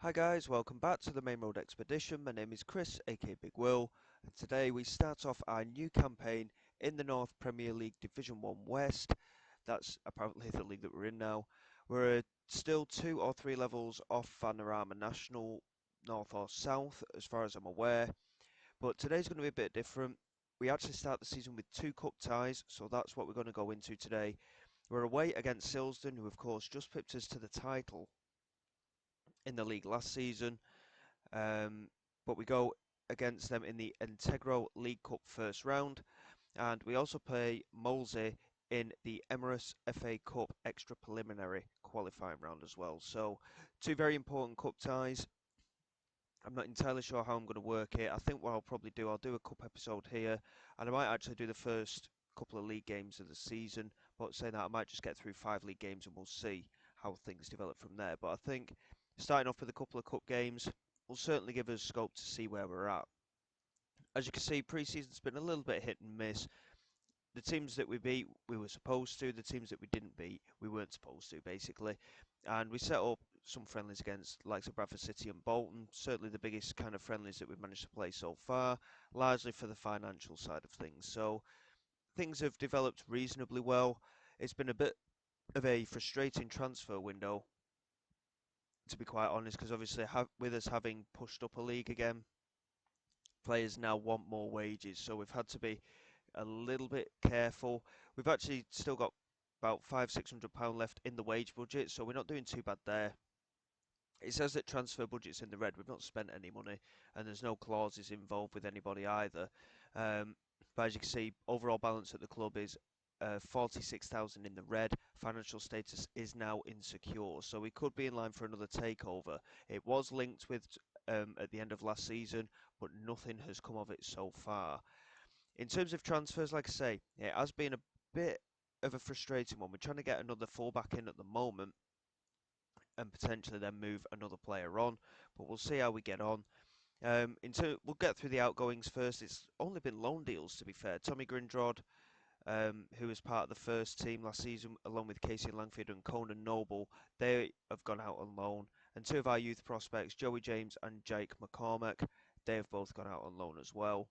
Hi guys, welcome back to the Main Road Expedition. My name is Chris, aka Big Will, and today we start off our new campaign in the North Premier League Division 1 West. That's apparently the league that we're in now. We're still 2 or 3 levels off Vanarama National, North or South, as far as I'm aware. But today's going to be a bit different. We actually start the season with 2 cup ties, so that's what we're going to go into today. We're away against Silsden, who of course just pipped us to the title in the league last season. But we go against them in the Integro League Cup first round, and we also play Molesey in the Emirates FA Cup extra preliminary qualifying round as well. So, 2 very important cup ties. I'm not entirely sure how I'm going to work it. I think what I'll probably do, I'll do a cup episode here, and I might actually do the first couple of league games of the season. But saying that, I might just get through 5 league games and we'll see how things develop from there. But I think starting off with a couple of cup games will certainly give us scope to see where we're at. As you can see, pre-season's been a little bit hit and miss. The teams that we beat, we were supposed to. The teams that we didn't beat, we weren't supposed to, basically. And we set up some friendlies against likes of Bradford City and Bolton. Certainly the biggest kind of friendlies that we've managed to play so far, largely for the financial side of things. So things have developed reasonably well. It's been a bit of a frustrating transfer window, to be quite honest, because obviously with us having pushed up a league again, players now want more wages. So we've had to be a little bit careful. We've actually still got about £500-600 left in the wage budget, so we're not doing too bad there. It says that transfer budget's in the red. We've not spent any money, and there's no clauses involved with anybody either. Um, but as you can see, overall balance at the club is 46,000 in the red. Financial status is now insecure, so we could be in line for another takeover. It was linked with at the end of last season, but nothing has come of it so far. In terms of transfers, like I say, it has been a bit of a frustrating one. We're trying to get another fullback in at the moment and potentially then move another player on, but we'll see how we get on. We'll get through the outgoings first. It's only been loan deals, to be fair. Tommy Grindrod, who was part of the first team last season, along with Casey Langford and Conan Noble, they have gone out on loan. And 2 of our youth prospects, Joey James and Jake McCormack, they have both gone out on loan as well.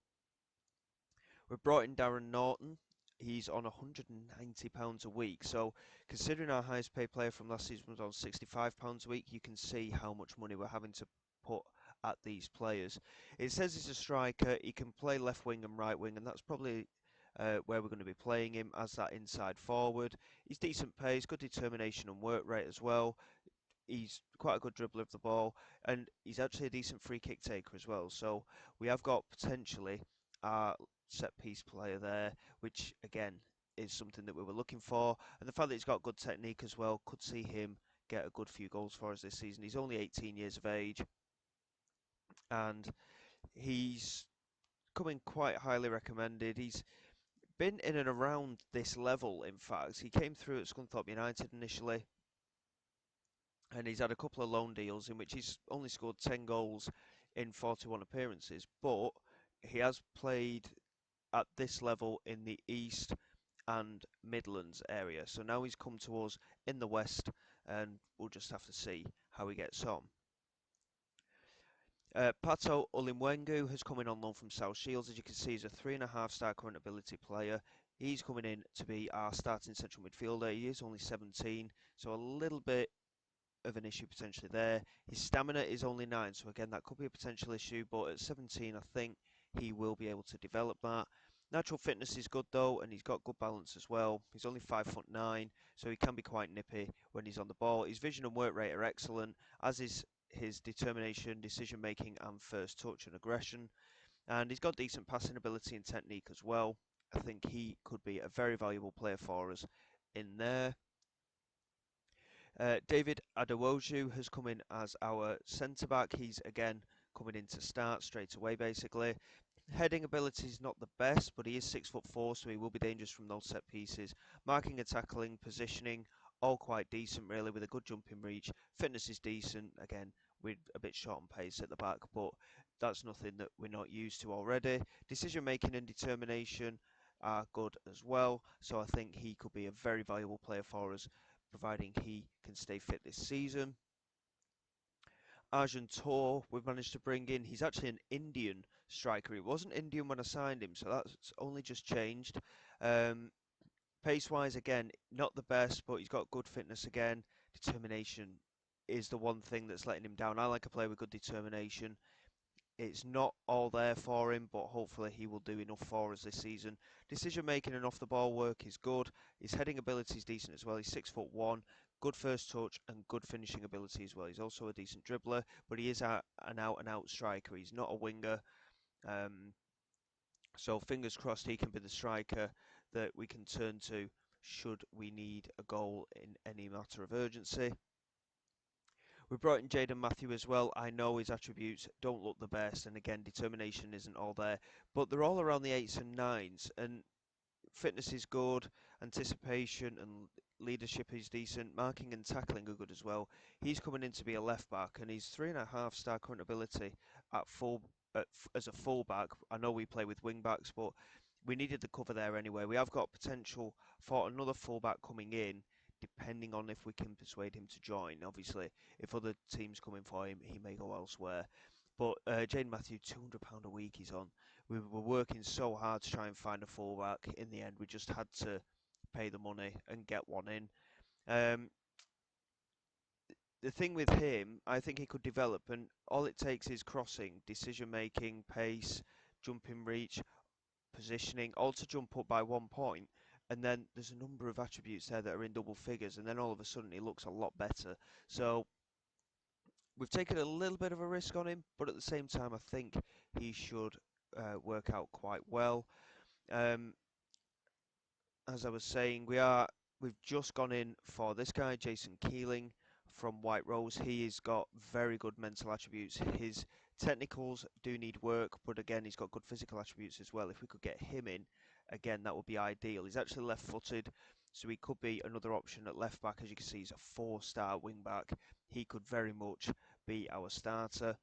We've brought in Darren Norton. He's on £190 a week. So, considering our highest paid player from last season was on £65 a week, you can see how much money we're having to put at these players. It says he's a striker. He can play left wing and right wing, and that's probably where we're going to be playing him as that inside forward. He's decent pace, good determination and work rate as well. He's quite a good dribbler of the ball, and he's actually a decent free kick taker as well. So we have got potentially our set piece player there, which again is something that we were looking for. And the fact that he's got good technique as well, could see him get a good few goals for us this season. He's only 18 years of age, and he's coming quite highly recommended. He's been in and around this level, in fact. He came through at Scunthorpe United initially, and he's had a couple of loan deals in which he's only scored 10 goals in 41 appearances, but he has played at this level in the East and Midlands area. So now he's come to us in the West, and we'll just have to see how he gets on. Pato Ulimwengu has come in on loan from South Shields. As you can see, he's a 3.5-star current ability player. He's coming in to be our starting central midfielder. He is only 17, so a little bit of an issue potentially there. His stamina is only 9, so again, that could be a potential issue, but at 17, I think he will be able to develop that. Natural fitness is good though, and he's got good balance as well. He's only 5'9", so he can be quite nippy when he's on the ball. His vision and work rate are excellent, as is his determination, decision making, and first touch and aggression. And he's got decent passing ability and technique as well. I think he could be a very valuable player for us in there. David Adewoju has come in as our centre back. He's again coming in to start straight away, basically. Heading ability is not the best, but he is 6'4", so he will be dangerous from those set pieces. Marking and tackling, positioning, all quite decent, really, with a good jumping reach. Fitness is decent, again, with a bit short on pace at the back, but that's nothing that we're not used to already. Decision making and determination are good as well, so I think he could be a very valuable player for us, providing he can stay fit this season. Arjun Tour we've managed to bring in. He's actually an Indian striker. He wasn't Indian when I signed him, so that's only just changed. Um, Pace-wise, again, not the best, but he's got good fitness again. Determination is the one thing that's letting him down. I like a player with good determination. It's not all there for him, but hopefully he will do enough for us this season. Decision making and off the ball work is good. His heading ability is decent as well. He's 6'1", good first touch and good finishing ability as well. He's also a decent dribbler, but he is an out and out striker. He's not a winger. Um, so fingers crossed he can be the striker that we can turn to should we need a goal in any matter of urgency. We brought in Jaden Matthew as well. I know his attributes don't look the best, and again, determination isn't all there, but they're all around the 8s and 9s, and fitness is good, anticipation and leadership is decent, marking and tackling are good as well. He's coming in to be a left back, and he's 3.5 star current ability at as a full back. I know we play with wing backs, but we needed the cover there anyway. We have got potential for another fullback coming in, depending on if we can persuade him to join. Obviously, if other teams come in for him, he may go elsewhere. But Jane Matthew, £200 a week he's on. We were working so hard to try and find a fullback. In the end, we just had to pay the money and get one in. Um, the thing with him, I think he could develop, and all it takes is crossing, decision making, pace, jumping reach, positioning, all to jump up by 1 point. And then there's a number of attributes there that are in double figures, and then all of a sudden he looks a lot better. So we've taken a little bit of a risk on him, but at the same time, I think he should work out quite well. Um, as I was saying, we've just gone in for this guy, Jason Keeling from White Rose. He's got very good mental attributes. His technicals do need work, but again, he's got good physical attributes as well. If we could get him in, again, that would be ideal. He's actually left-footed, so he could be another option at left back. As you can see, he's a 4-star wing back. He could very much be our starter.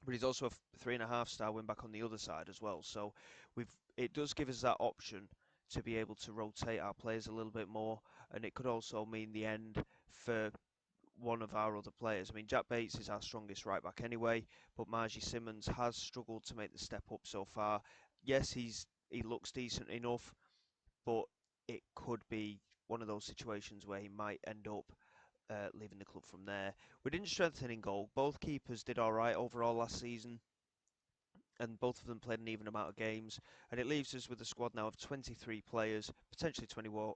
But he's also a 3.5 star wing back on the other side as well. So it does give us that option to be able to rotate our players a little bit more, and it could also mean the end for one of our other players. I mean, Jack Bates is our strongest right back anyway, but Margie Simmons has struggled to make the step up so far. Yes, he looks decent enough, but it could be one of those situations where he might end up leaving the club from there. We didn't strengthen in goal. Both keepers did all right overall last season, and both of them played an even amount of games. And it leaves us with a squad now of 23 players, potentially 24,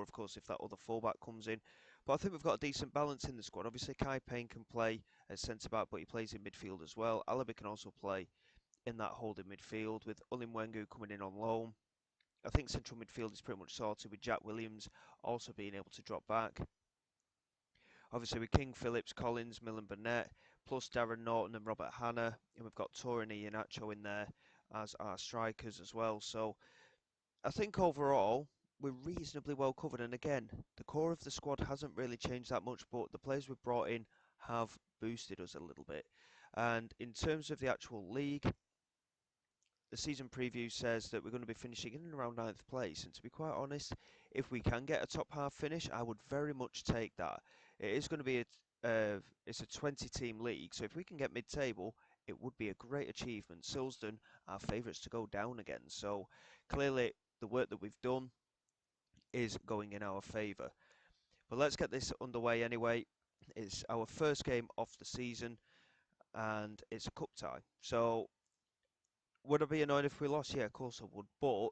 of course, if that other fullback comes in. But I think we've got a decent balance in the squad. Obviously, Kai Payne can play as centre-back, but he plays in midfield as well. Alabi can also play in that holding midfield, with Ulim Wengu coming in on loan. I think central midfield is pretty much sorted, with Jack Williams also being able to drop back. Obviously, with King, Phillips, Collins, Millen, Burnett, plus Darren Norton and Robert Hanna, and we've got Torre and Iheanacho in there as our strikers as well. So I think overall we're reasonably well covered. And again, the core of the squad hasn't really changed that much, but the players we've brought in have boosted us a little bit. And in terms of the actual league, the season preview says that we're going to be finishing in and around 9th place. And to be quite honest, if we can get a top half finish, I would very much take that. It is going to be it's a 20-team league, so if we can get mid-table, it would be a great achievement. Silsden are favourites to go down again, so clearly the work that we've done is going in our favour. But let's get this underway anyway. It's our first game of the season, and it's a cup tie. So would I be annoyed if we lost? Yeah, of course I would. But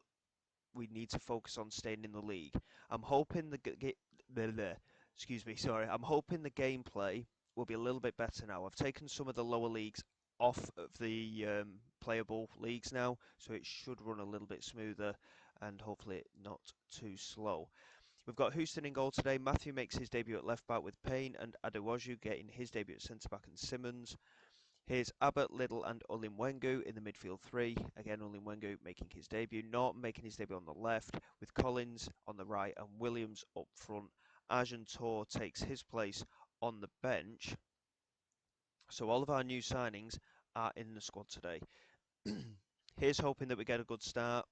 we need to focus on staying in the league. I'm hoping excuse me, sorry. I'm hoping the gameplay will be a little bit better now. I've taken some of the lower leagues off of the playable leagues now, so it should run a little bit smoother and hopefully not too slow. We've got Houston in goal today. Matthew makes his debut at left back with Payne, and Adewoju getting his debut at centre back and Simmons. Here's Abbott, Little and Ulimwengu in the midfield three. Again, Ulimwengu making his debut. Norton making his debut on the left, with Collins on the right and Williams up front. Arjun Tour takes his place on the bench. So all of our new signings are in the squad today. Here's hoping that we get a good start.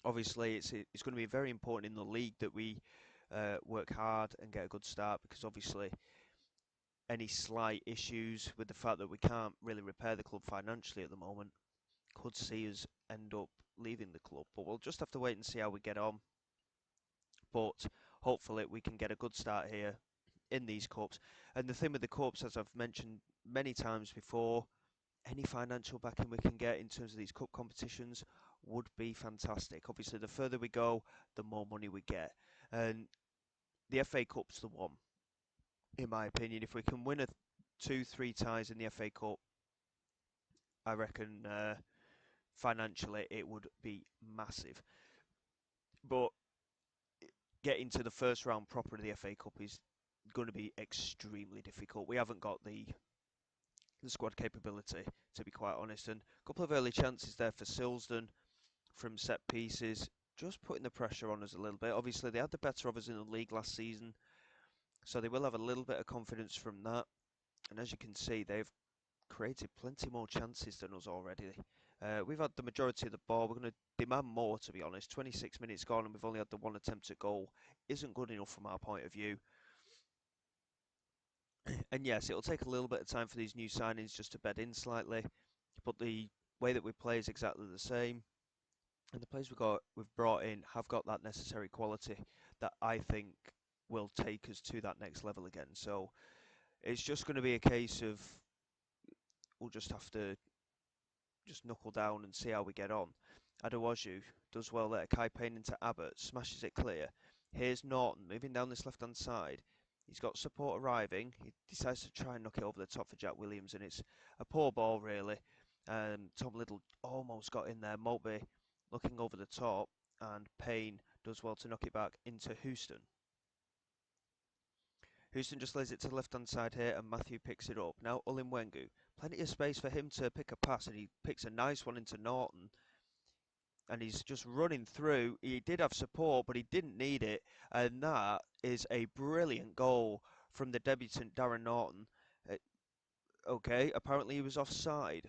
Obviously, it's going to be very important in the league that we work hard and get a good start, because obviously any slight issues with the fact that we can't really repair the club financially at the moment could see us end up leaving the club. But we'll just have to wait and see how we get on. But hopefully we can get a good start here in these cups. And the thing with the cups, as I've mentioned many times before, any financial backing we can get in terms of these cup competitions would be fantastic. Obviously, the further we go, the more money we get. And the FA Cup's the one, in my opinion. If we can win a 2-3 ties in the FA Cup, I reckon financially it would be massive. But getting to the first round proper of the FA Cup is going to be extremely difficult. We haven't got the squad capability, to be quite honest. And a couple of early chances there for Silsden from set pieces, just putting the pressure on us a little bit. Obviously, they had the better of us in the league last season, so they will have a little bit of confidence from that. And as you can see, they've created plenty more chances than us already. We've had the majority of the ball. We're going to demand more, to be honest. 26 minutes gone and we've only had the one attempt at goal. Isn't good enough from our point of view. And yes, it'll take a little bit of time for these new signings just to bed in slightly. But the way that we play is exactly the same. And the players we've brought in have got that necessary quality that I think will take us to that next level again. So it's just going to be a case of we'll just have to just knuckle down and see how we get on. Adewoju does well there. Kai Payne into Abbott, smashes it clear. Here's Norton moving down this left-hand side. He's got support arriving. He decides to try and knock it over the top for Jack Williams, and it's a poor ball, really. Tom Little almost got in there. Mulby looking over the top, and Payne does well to knock it back into Houston. Houston just lays it to the left-hand side here, and Matthew picks it up. Now Ulimwengu. Plenty of space for him to pick a pass, and he picks a nice one into Norton. And he's just running through. He did have support, but he didn't need it. And that is a brilliant goal from the debutant Darren Norton. Okay, apparently he was offside.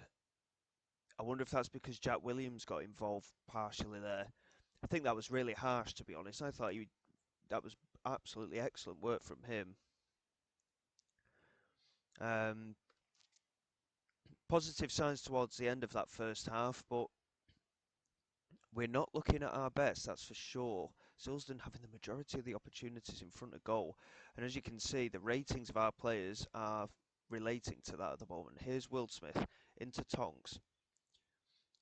I wonder if that's because Jack Williams got involved partially there. I think that was really harsh, to be honest. I thought that was absolutely excellent work from him. Positive signs towards the end of that first half, but we're not looking at our best, that's for sure. Silsden having the majority of the opportunities in front of goal. And as you can see, the ratings of our players are relating to that at the moment. Here's Wildsmith into Tonks.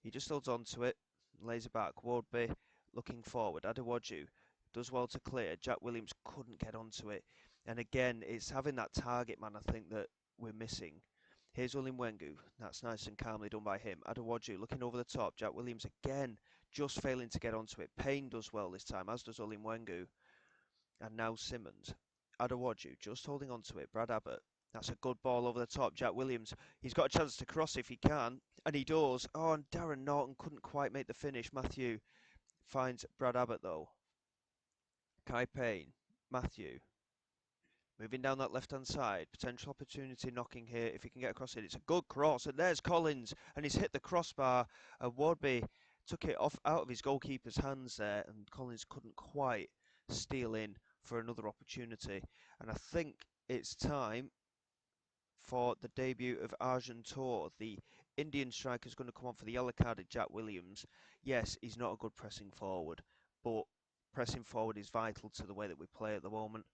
He just holds on to it, lays it back. Wardby looking forward. Adewoju does well to clear. Jack Williams couldn't get onto it. And again, it's having that target man, I think, that we're missing. Here's Ulimwengu. That's nice and calmly done by him. Adewoju looking over the top. Jack Williams again just failing to get onto it. Payne does well this time, as does Ulimwengu. And now Simmons. Adewoju just holding onto it. Brad Abbott. That's a good ball over the top. Jack Williams, he's got a chance to cross if he can. And he does. Oh, and Darren Norton couldn't quite make the finish. Matthew finds Brad Abbott though. Kai Payne. Matthew. Moving down that left-hand side, potential opportunity knocking here. If he can get across it, it's a good cross. And there's Collins, and he's hit the crossbar. Wardby took it off out of his goalkeeper's hands there, and Collins couldn't quite steal in for another opportunity. And I think it's time for the debut of Arjun Tour. The Indian striker is going to come on for the yellow carded Jack Williams. Yes, he's not a good pressing forward, but pressing forward is vital to the way that we play at the moment.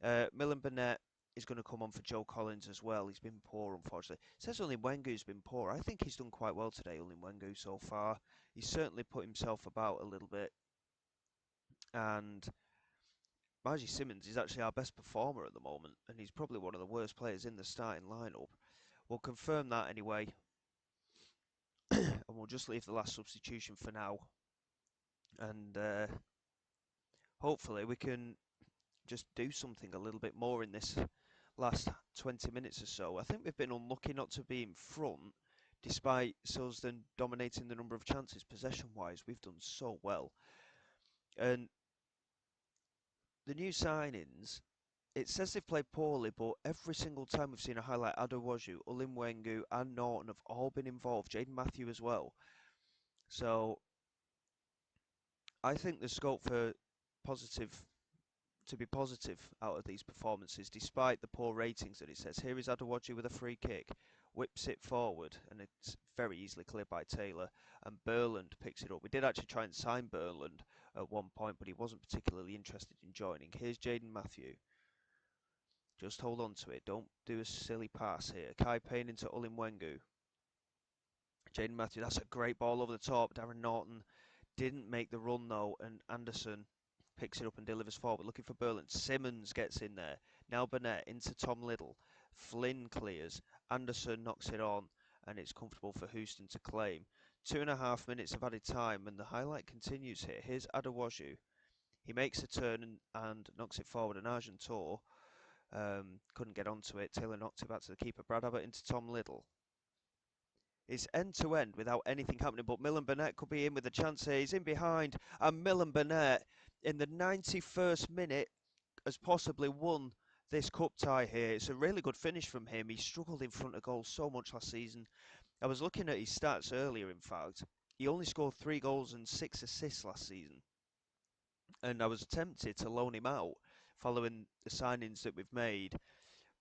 Milan Burnett is going to come on for Joe Collins as well. He's been poor, unfortunately. It says Ulimwengu's been poor. I think he's done quite well today, Ulimwengu, so far. He's certainly put himself about a little bit. And Margie Simmons is actually our best performer at the moment, and he's probably one of the worst players in the starting lineup. We'll confirm that anyway. And we'll just leave the last substitution for now. And hopefully we can just do something a little bit more in this last 20 minutes or so. I think we've been unlucky not to be in front, despite Silsden dominating the number of chances. Possession-wise, we've done so well. And the new signings, it says they've played poorly, but every single time we've seen a highlight, Adewoju, Ulimwengu and Norton have all been involved. Jaden Matthew as well. So I think there's scope for positive to be positive out of these performances, despite the poor ratings that it says. Here is Adewoji with a free kick, whips it forward, and it's very easily cleared by Taylor, and Burland picks it up. We did actually try and sign Burland at one point, but he wasn't particularly interested in joining. Here's Jaden Matthew. Just hold on to it. Don't do a silly pass here. Kai Payne into Ulin Wengu. Jaden Matthew, that's a great ball over the top. Darren Norton didn't make the run though, and Anderson picks it up and delivers forward. Looking for Burland. Simmons gets in there. Now Burnett into Tom Little. Flynn clears. Anderson knocks it on, and it's comfortable for Houston to claim. 2.5 minutes of added time, and the highlight continues here. Here's Adewoju. He makes a turn and knocks it forward, and Argent Tour couldn't get onto it. Taylor knocked it back to the keeper. Brad Abbott into Tom Little. It's end to end without anything happening, but Millen Burnett could be in with a chance here. He's in behind, and Millen Burnett in the 91st minute has possibly won this cup tie here. It's a really good finish from him. He struggled in front of goal so much last season. I was looking at his stats earlier, in fact. He only scored 3 goals and 6 assists last season, and I was tempted to loan him out following the signings that we've made.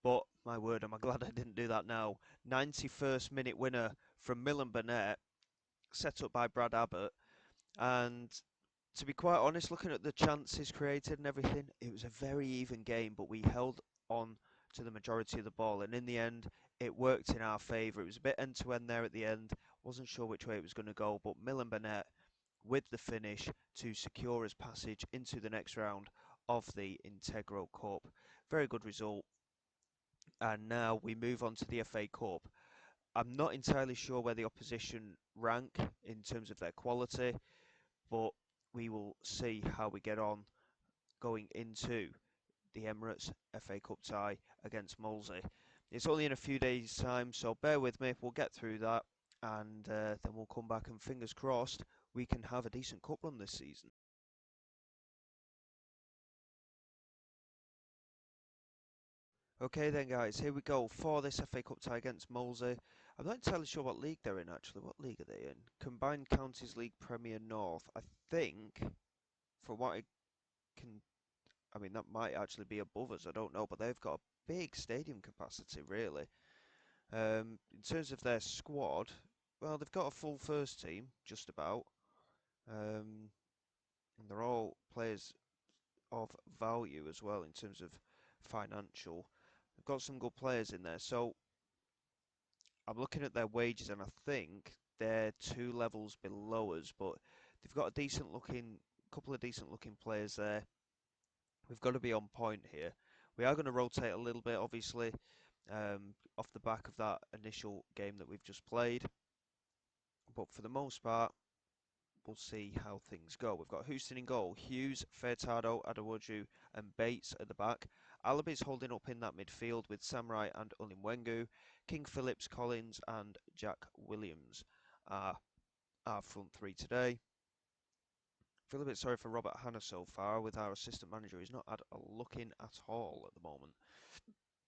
But my word, am I glad I didn't do that now. 91st minute winner from Millen Burnett, set up by Brad Abbott. And to be quite honest, looking at the chances created and everything, it was a very even game, but we held on to the majority of the ball. And in the end, it worked in our favour. It was a bit end to end there at the end. Wasn't sure which way it was going to go, but Millen Burnett with the finish to secure his passage into the next round of the Integral Cup. Very good result. And now we move on to the FA Cup. I'm not entirely sure where the opposition rank in terms of their quality, but we will see how we get on going into the Emirates FA Cup tie against Molesey. It's only in a few days' time, so bear with me. We'll get through that, and then we'll come back and fingers crossed we can have a decent cup run this season. Okay then guys, here we go for this FA Cup tie against Molesey. I'm not entirely sure what league they're in actually. What league are they in? Combined Counties League Premier North. I think, from what I can, I mean that might actually be above us, I don't know, but they've got a big stadium capacity really. In terms of their squad, well they've got a full first team, just about. And they're all players of value as well in terms of financial. They've got some good players in there, so I'm looking at their wages and I think they're 2 levels below us, but they've got a decent looking, couple of decent looking players there. We've got to be on point here. We are going to rotate a little bit, obviously, off the back of that initial game that we've just played. But for the most part, we'll see how things go. We've got Houston in goal, Hughes, Furtado, Adewoju and Bates at the back. Alabi's holding up in that midfield with Samurai and Ulimwengu. King Phillips, Collins and Jack Williams are our front three today. Feel a bit sorry for Robert Hanna so far with our assistant manager. He's not had a look in at all at the moment.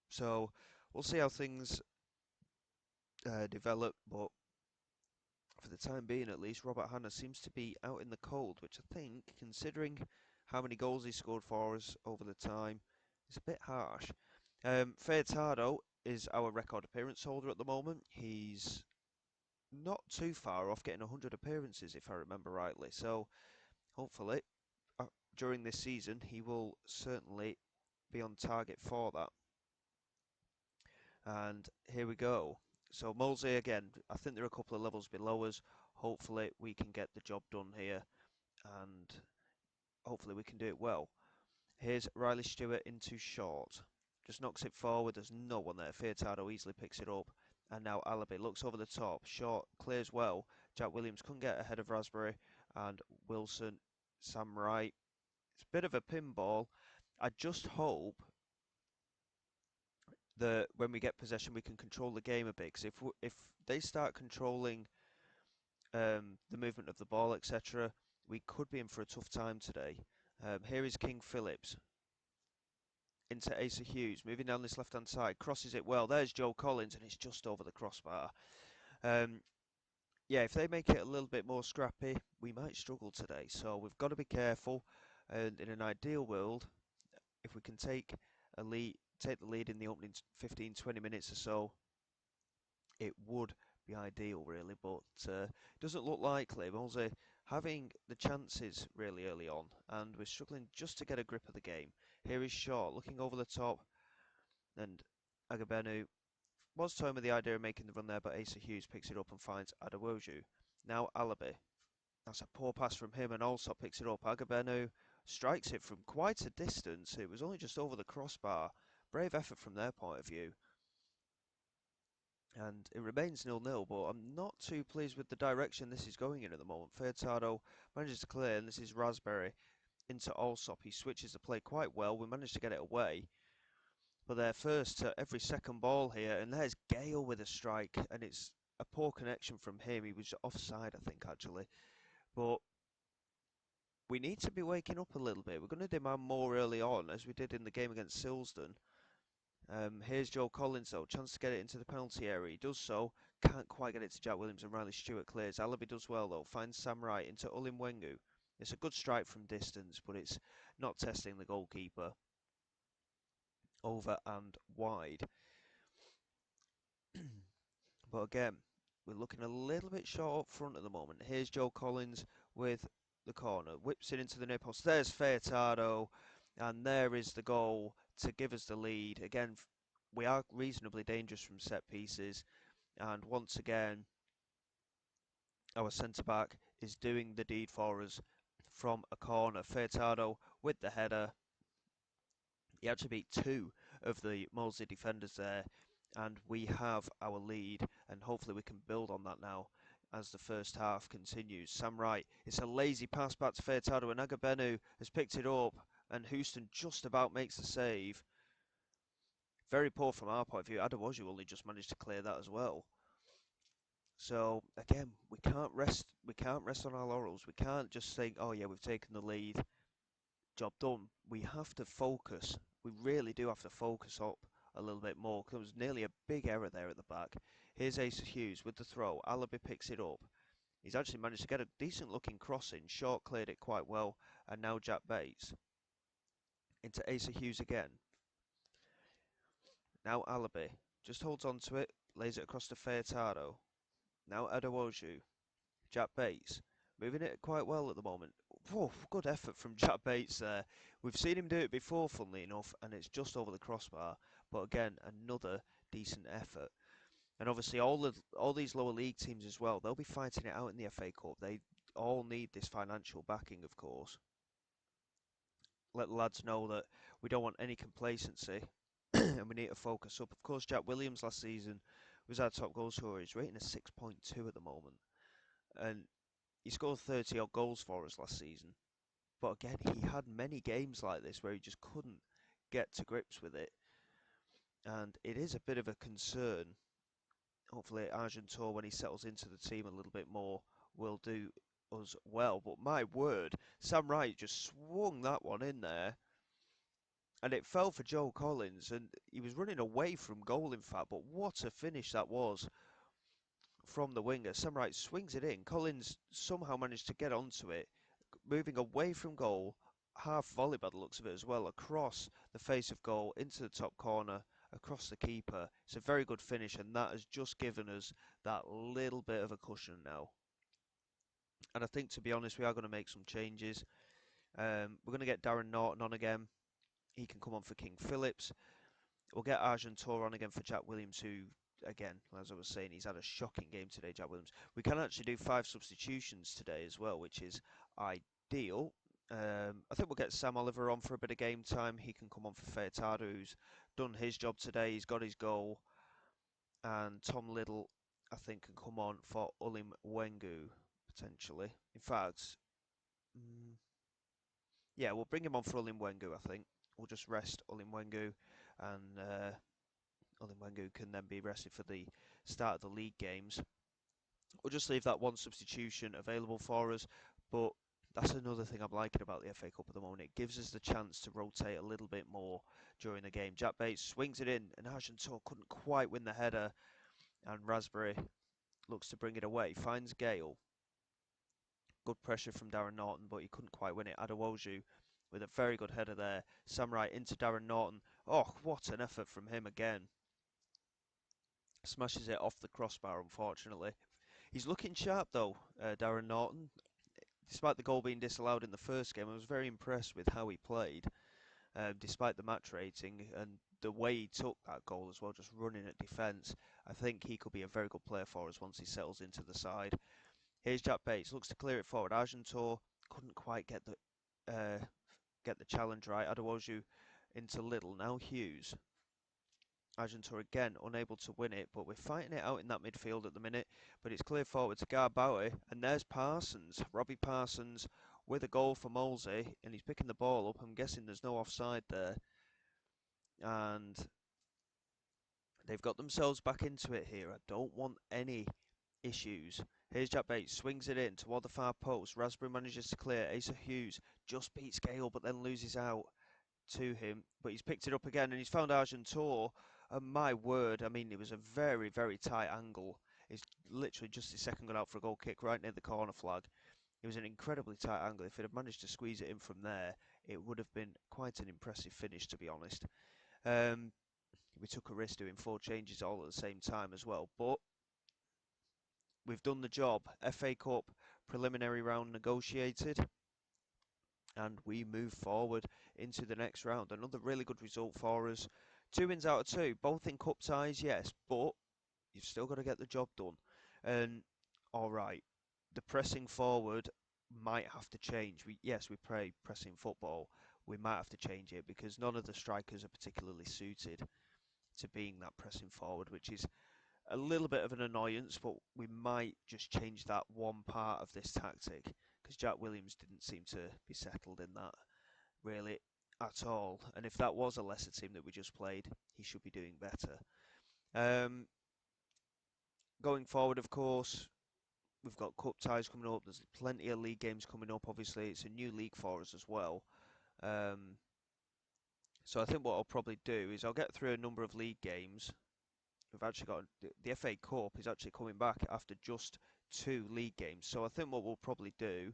So we'll see how things develop, but for the time being at least, Robert Hanna seems to be out in the cold, which I think, considering how many goals he scored for us over the time, is a bit harsh. Furtado is our record appearance holder at the moment. He's not too far off getting 100 appearances, if I remember rightly. So hopefully, during this season, he will certainly be on target for that. And here we go. So Molesey again, I think they're a couple of levels below us. Hopefully we can get the job done here and hopefully we can do it well. Here's Riley Stewart into short. Just knocks it forward, there's no one there. Furtado easily picks it up. And now Alabi looks over the top. Short clears well. Jack Williams couldn't get ahead of Raspberry. And Wilson, Sam Wright. It's a bit of a pinball. I just hope that when we get possession, we can control the game a bit. Because if they start controlling the movement of the ball, etc., we could be in for a tough time today. Here is King Phillips into Asa Hughes, moving down this left-hand side, crosses it well. There's Joe Collins, and it's just over the crossbar. Yeah, if they make it a little bit more scrappy, we might struggle today. So we've got to be careful. And in an ideal world, if we can take the lead in the opening 15-20 minutes or so, it would be ideal, really. But it doesn't look likely. Wolsey having the chances really early on, and we're struggling just to get a grip of the game. Here is Shaw looking over the top, and Agabenu was toying with the idea of making the run there, but Asa Hughes picks it up and finds Adewoju. Now Alabi. That's a poor pass from him, and also picks it up. Agabenu strikes it from quite a distance. It was only just over the crossbar. Brave effort from their point of view. And it remains 0-0, but I'm not too pleased with the direction this is going in at the moment. Furtado manages to clear, and this is Raspberry into Allsop. He switches the play quite well. We managed to get it away. But they're first to every second ball here, and there's Gale with a strike, and it's a poor connection from him. He was offside, I think, actually. But we need to be waking up a little bit. We're going to demand more early on, as we did in the game against Silsden. Here's Joe Collins, though. Chance to get it into the penalty area. He does so. Can't quite get it to Jack Williams, and Riley Stewart clears. Alabi does well, though. Finds Sam Wright into Ulim Wengu. It's a good strike from distance, but it's not testing the goalkeeper. Over and wide. But again, we're looking a little bit short up front at the moment. Here's Joe Collins with the corner. Whips it into the near post. There's Furtado. And there is the goal to give us the lead. Again, we are reasonably dangerous from set pieces. And once again, our centre-back is doing the deed for us from a corner. Furtado with the header. He actually beat two of the Molesey defenders there, and we have our lead, and hopefully we can build on that now as the first half continues. Sam Wright, it's a lazy pass back to Furtado, and Agabenu has picked it up, and Houston just about makes the save. Very poor from our point of view. Adewoju only just managed to clear that as well. So again, we can't rest. We can't rest on our laurels. We can't just think, "Oh yeah, we've taken the lead. Job done." We have to focus. We really do have to focus up a little bit more. There was nearly a big error there at the back. Here's Asa Hughes with the throw. Alabi picks it up. He's actually managed to get a decent looking cross in. Short cleared it quite well. And now Jack Bates. Into Asa Hughes again. Now Alabi. Just holds on to it. Lays it across to Furtado. Now Adewoju. Jack Bates. Moving it quite well at the moment. Whoa, good effort from Jack Bates there. We've seen him do it before, funnily enough, and it's just over the crossbar. But again, another decent effort. And obviously, all these lower league teams as well, they'll be fighting it out in the FA Cup. They all need this financial backing, of course. Let the lads know that we don't want any complacency, and we need to focus up. Of course, Jack Williams last season was our top goal scorer. He's rating a 6.2 at the moment, and he scored 30 odd goals for us last season. But again, he had many games like this where he just couldn't get to grips with it. And it is a bit of a concern. Hopefully Argentor, when he settles into the team a little bit more, will do us well. But my word, Sam Wright just swung that one in there. And it fell for Joe Collins. And he was running away from goal, in fact. But what a finish that was from the winger. Sam Wright swings it in. Collins somehow managed to get onto it, moving away from goal, half volley by the looks of it as well, across the face of goal, into the top corner, across the keeper. It's a very good finish, and that has just given us that little bit of a cushion now. And I think, to be honest, we are going to make some changes. We're going to get Darren Norton on again. He can come on for King Phillips. We'll get Argentor on again for Jack Williams, who, again, as I was saying, he's had a shocking game today, Jack Williams. We can actually do 5 substitutions today as well, which is ideal. I think we'll get Sam Oliver on for a bit of game time. He can come on for Furtado, who's done his job today. He's got his goal. And Tom Liddle, I think, can come on for Ulim Wengu, potentially. In fact, yeah, we'll bring him on for Ulim Wengu, I think. We'll just rest Ulim Wengu, and Ulim Wengu can then be rested for the start of the league games. We'll just leave that one substitution available for us, but that's another thing I'm liking about the FA Cup at the moment. It gives us the chance to rotate a little bit more during the game. Jack Bates swings it in, and Argentor couldn't quite win the header, and Raspberry looks to bring it away. Finds Gale. Good pressure from Darren Norton, but he couldn't quite win it. Adewoju with a very good header there. Samurai into Darren Norton. Oh, what an effort from him again. Smashes it off the crossbar, unfortunately. He's looking sharp though, Darren Norton. Despite the goal being disallowed in the first game, I was very impressed with how he played, despite the match rating and the way he took that goal as well, just running at defence. I think he could be a very good player for us once he settles into the side. Here's Jack Bates, looks to clear it forward. Argentor couldn't quite get the challenge right. Adewoju into Little. Now Hughes. Argentor again unable to win it, but we're fighting it out in that midfield at the minute. But it's clear forward to Garbowie, and there's Parsons, Robbie Parsons, with a goal for Molesey, and he's picking the ball up. I'm guessing there's no offside there, and they've got themselves back into it here. I don't want any issues. Here's Jack Bates, swings it in toward the far post. Raspberry manages to clear. Asa Hughes just beats Gale, but then loses out to him. But he's picked it up again, and he's found Argentor. And my word, I mean, it was a very, very tight angle. It's literally just his second got out for a goal kick right near the corner flag. It was an incredibly tight angle. If he'd have managed to squeeze it in from there, it would have been quite an impressive finish, to be honest. We took a risk doing 4 changes all at the same time as well, but we've done the job. FA Cup preliminary round negotiated, and we move forward into the next round. Another really good result for us. 2 wins out of 2, both in cup ties, yes, but you've still got to get the job done. And alright, the pressing forward might have to change. Yes, we play pressing football. We might have to change it because none of the strikers are particularly suited to being that pressing forward, which is a little bit of an annoyance, but we might just change that one part of this tactic because Jack Williams didn't seem to be settled in that really at all. And if that was a lesser team that we just played, he should be doing better. Going forward, of course, we've got cup ties coming up. There's plenty of league games coming up. Obviously, it's a new league for us as well. So I think what I'll probably do is I'll get through a number of league games. We've actually got the FA Cup is actually coming back after just 2 league games. So I think what we'll probably do,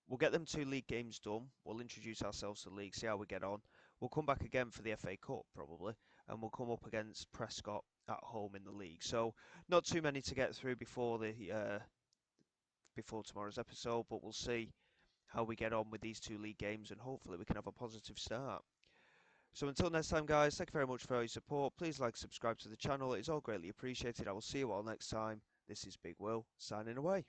we'll get them 2 league games done. We'll introduce ourselves to the league, see how we get on. We'll come back again for the FA Cup probably, and we'll come up against Prescott at home in the league. So not too many to get through before before tomorrow's episode, but we'll see how we get on with these 2 league games, and hopefully we can have a positive start. So until next time, guys, thank you very much for your support. Please like, subscribe to the channel. It is all greatly appreciated. I will see you all next time. This is Big Will, signing away.